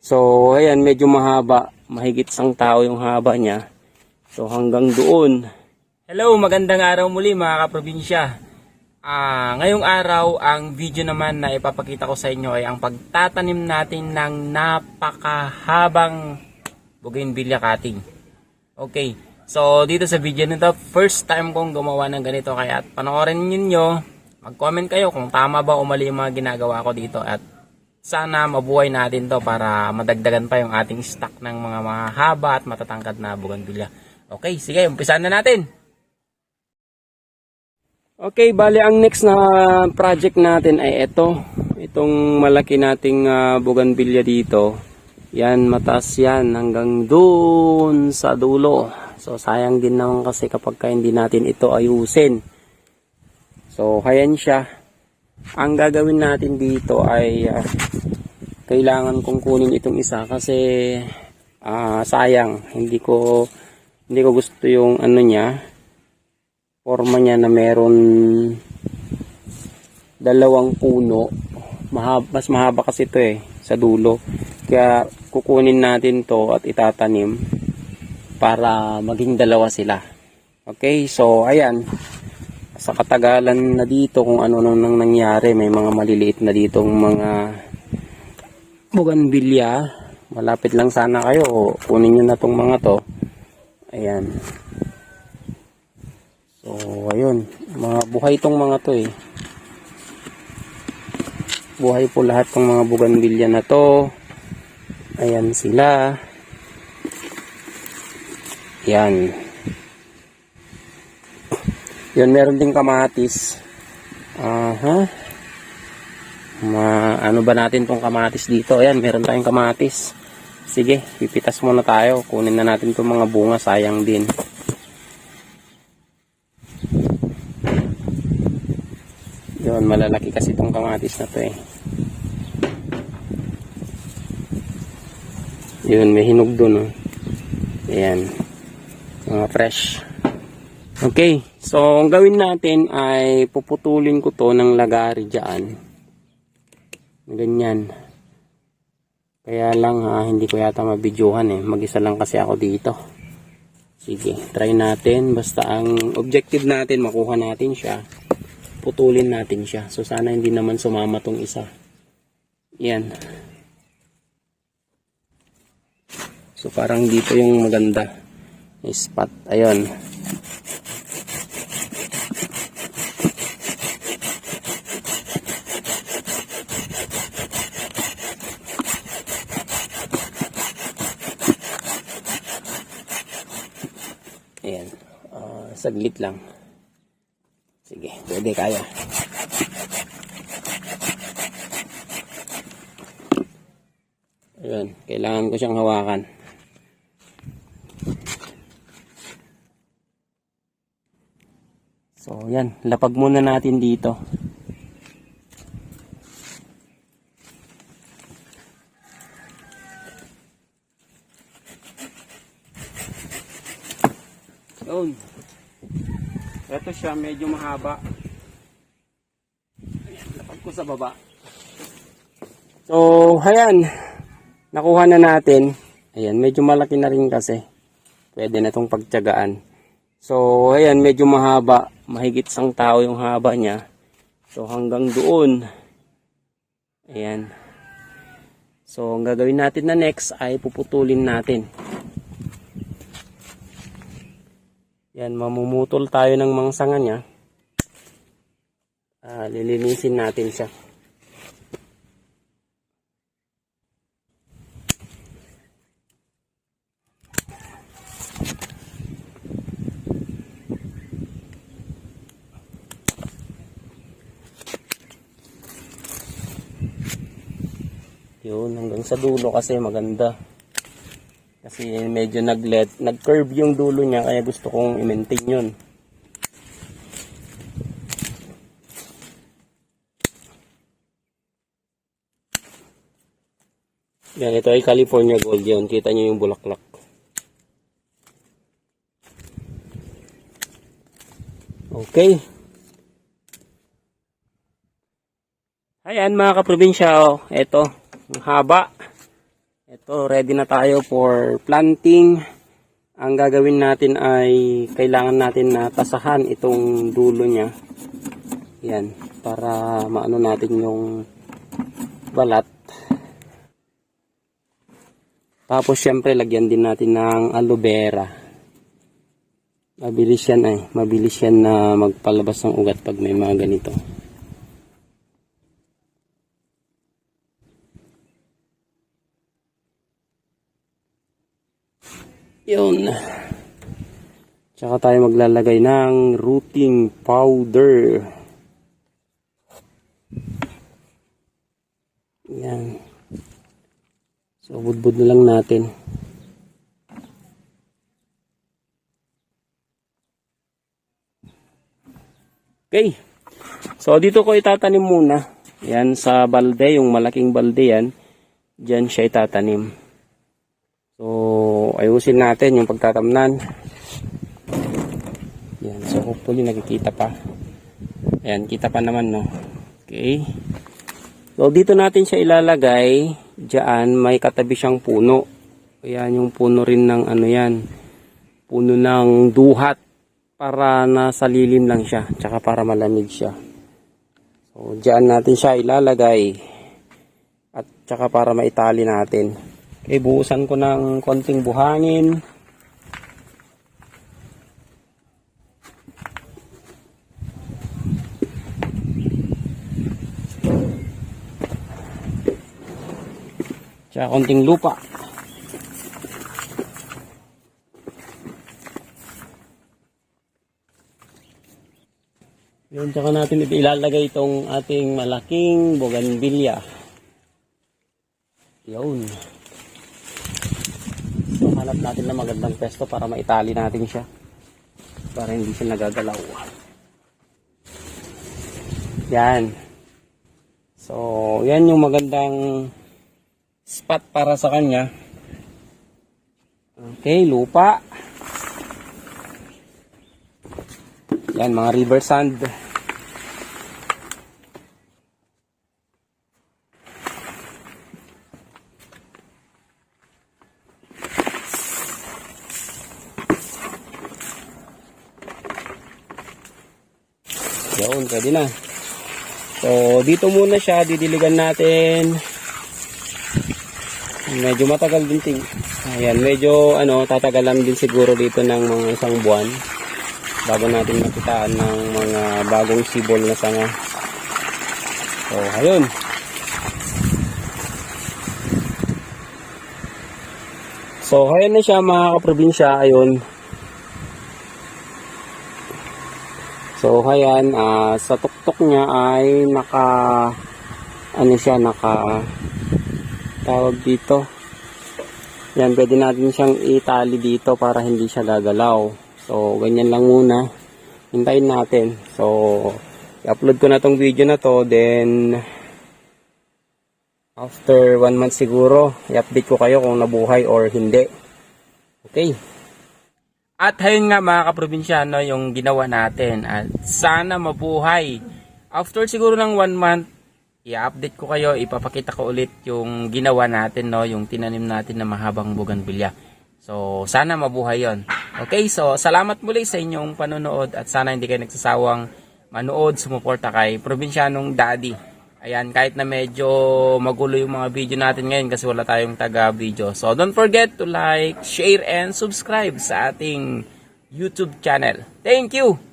So, ayan, medyo mahaba. Mahigit isang tao yung haba niya. So, hanggang doon. Hello, magandang araw muli mga kaprobinsya. Ngayong araw, ang video naman na ipapakita ko sa inyo ay ang pagtatanim natin ng napakahabang bougainvillea cutting. Okay, so dito sa video nito, first time kong gumawa ng ganito. Kaya panoorin ninyo, mag-comment kayo kung tama ba o mali yung mga ginagawa ko dito. At sana mabuhay natin to para madagdagan pa yung ating stock ng mga mahaba at matatangkad na bougainvillea. Okay, sige, umpisahan na natin. Okay, bali ang next na project natin ay itong malaki nating bougainvillea dito. Yan, mataas yan hanggang doon sa dulo. So sayang din naman kasi kapag hindi natin ito ayusin. So ayan siya. Ang gagawin natin dito ay kailangan kong kunin itong isa kasi sayang, hindi ko gusto yung ano niya, forma niya na meron dalawang puno. Mas mahaba kasi ito sa dulo. Kaya kukunin natin to at itatanim para maging dalawa sila. Okay, so ayan. Sa katagalan na dito kung ano nang nangyari, may mga maliliit na ditong mga bougainvillea. Malapit lang sana kayo, kunin nyo na tong mga to. Ayan. So ayun, mga buhay tong mga to buhay po lahat ng mga bougainvillea na to. Ayan sila. Yan. Yun, meron ding kamatis. Ano ba natin tong kamatis dito? Ayan, meron tayong kamatis. Sige, pipitas muna tayo. Kunin na natin tong mga bunga, sayang din. Yun, malalaki kasi tong kamatis na to Yun, may hinog dun Ayan, mga fresh. Okay, so ang gawin natin ay puputulin ko to ng lagari dyan. Ganyan. Kaya lang hindi ko yata mabidyohan mag-isa lang kasi ako dito. Sige, try natin. Basta ang objective natin, makuha natin siya. Putulin natin siya. So sana hindi naman sumama tong isa. Yan. So parang dito yung maganda spot. Ayun. Ayan. Saglit lang. Sige, pwede kaya. Ayan, kailangan ko siyang hawakan. So, yan. Lapag muna natin dito. Yun. Ito siya, medyo mahaba. Ayan, lapag ko sa baba. So, ayan. Nakuha na natin. Ayan, medyo malaki na rin kasi. Pwede na itong pagtiyagaan. So, ayan, medyo mahaba. Mahigit isang tao yung haba niya. So, hanggang doon. Ayan. So, ang gagawin natin na next ay puputulin natin. Yan, mamumutol tayo ng mga sanga niya. Lilinisin natin siya. Yun, hanggang sa dulo kasi maganda. Kasi medyo nag-curve yung dulo niya kaya gusto kong i-maintain yun. Yan, ito ay California Gold yun. Kita nyo yung bulaklak. Okay. Ayan mga kaprobinsya, ito, ang haba. Ito, ready na tayo for planting. Ang gagawin natin ay kailangan natin na tasahan itong dulo niya. Yan, para maano natin yung balat. Tapos syempre lagyan din natin ng aloe vera. Mabilis yan na magpalabas ng ugat pag may mga ganito. Yun. Tsaka tayo maglalagay ng rooting powder. Yan. So, budbud na lang natin. Okay. So, dito ko itatanim muna. Yan sa balde, yung malaking balde yan. Diyan siya itatanim. So, ayusin natin yung pagtatamnan. Yan. So, hopefully nakikita pa. Ayan, kita pa naman, no? Okay. So, dito natin siya ilalagay. Diyan, may katabi siyang puno. Ayan, yung puno rin ng ano yan. Puno ng duhat. Para nasa lilim lang siya. Tsaka para malamig siya. So, diyan natin siya ilalagay. At tsaka para maitali natin. Okay, buhusan ko ng konting buhangin. Tsaka konting lupa. Yun, tsaka natin ilalagay itong ating malaking bougainvillea. Yun. So, hanap natin na magandang pesto para maitali natin siya. Para hindi siya nagagalaw. Yan. So, yan yung magandang spot para sa kanya. Okay, lupa. Yan, mga river sand. Yun, pwede na. So, dito muna siya, didiligan natin. Medyo matagal din. Ayan, medyo tatagalan din siguro dito ng mga isang buwan. Bago natin makitaan ng mga bagong sibol na sanga. So, ayun. So, ayun na siya mga kaprobinsya. Ayun. So, ayan, sa tuktok niya ay tawag dito. Yan, pwede natin siyang itali dito para hindi siya gagalaw. So, ganyan lang muna. Hintayin natin. So, i-upload ko na tong video na to. Then, after 1 month siguro, i-update ko kayo kung nabuhay or hindi. Okay. At ayun nga mga kaprobinsyano yung ginawa natin. At sana mabuhay. After siguro ng 1 month, i-update ko kayo. Ipapakita ko ulit yung ginawa natin, no? Yung tinanim natin na mahabang bougainvillea. So, sana mabuhay yon. Okay, so salamat muli sa inyong panonood. At sana hindi kayo nagsasawang manood, sumuporta kay Probinsyanong Daddy. Ayan, kahit na medyo magulo yung mga video natin ngayon kasi wala tayong taga-video. So, don't forget to like, share, and subscribe sa ating YouTube channel. Thank you!